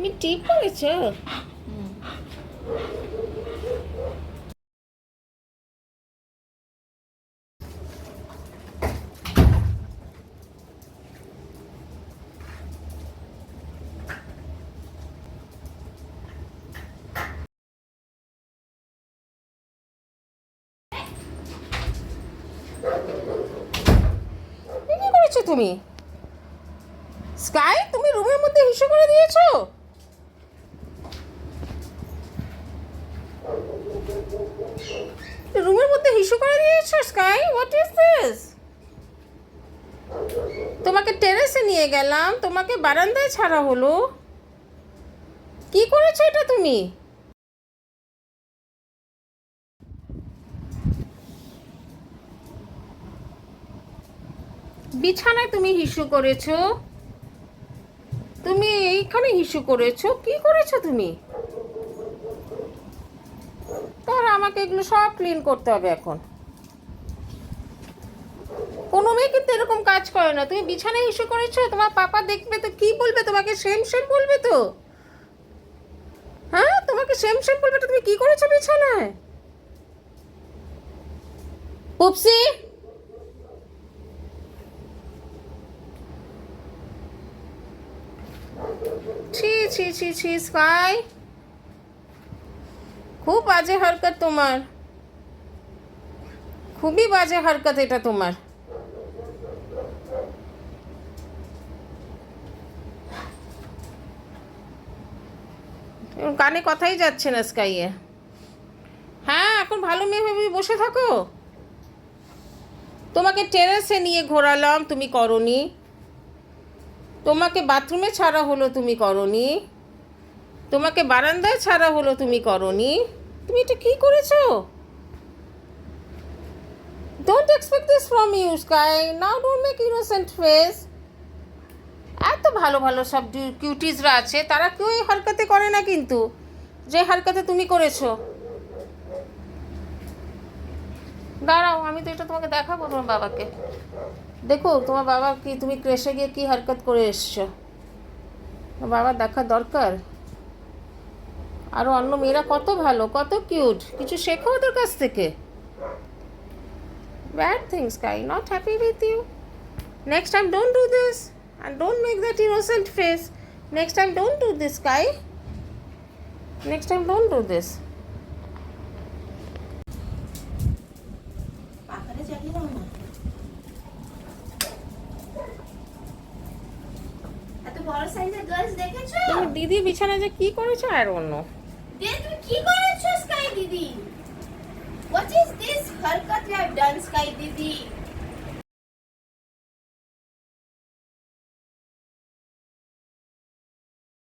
তুমি ঠিক করেছো। কি করেছো তুমি স্কাই? তুমি রুমের মধ্যে হিসু করে দিয়েছো। রুমের মধ্যে হিসু করে দিয়েছো স্কাই, হোয়াট ইজ দিস? তোমাকে টেরেসে নিয়ে গেলাম, তোমাকে বারান্দায় ছাড়া হলো, কি করেছো এটা তুমি? বিছানায় তুমি হিসু করেছো, তুমি এইখানে হিসু করেছো, কি করেছো তুমি? তাহলে আমাকে এগুলো সব ক্লিন করতে হবে এখন। কোনো মেয়ে কিন্তু এরকম কাজ করে না। তুমি বিছানায় হিসু করেছো, তোমার পাপা দেখবে তো কি বলবে? তোমাকে সেম সেম বলবে তো। হ্যাঁ, তোমাকে সেম সেম বলবে তো। তুমি কি করেছো বিছানায়? পুপসি, ছি ছি ছি ছি স্কাই, খুব বাজে হরকত তোমার, খুবই বাজে হরকত এটা তোমার। কানে কথাই যাচ্ছে না স্কাইয়ে। হ্যাঁ, এখন ভালো মেয়ে ভেবে বসে থাকো। তোমাকে টেরেসে নিয়ে ঘোরালাম, তুমি করনি। তোমাকে বাথরুমে ছাড়া হলো, তুমি করনি। তোমাকে বারান্দায় ছাড়া হলো, তুমি করনি। তুমি এটা কি করেছো? Don't expect this from you Sky, now don't make innocent face. এত ভালো ভালো সব কিউটিজরা আছে, তারা কেউ এই হরকতে করে না কিন্তু যে হরকতে তুমি করেছো। দাঁড়াও, আমি তো এটা তোমাকে দেখাবো তোমার বাবাকে। দেখো তোমার বাবা কি, তুমি ক্রেশে গিয়ে কি হরকত করে এসছো, তোমার বাবার দেখা দরকার। আরও অন্য মেয়েরা কত ভালো, কত কিউট, কিছু শেখো ওদের কাছ থেকে। Bad things Sky, not happy with you. Next time don't do this and don't make that innocent face. Next time don't do this, Sky. Next time don't do this. এত বড় সাইজের গার্লস দেখেছো? তুমি দিদি বিছানায় যে কি করেছো আর অন্য তুমি কি করেছো স্কাই দিদি? What is this haircut you have done, Sky দিদি?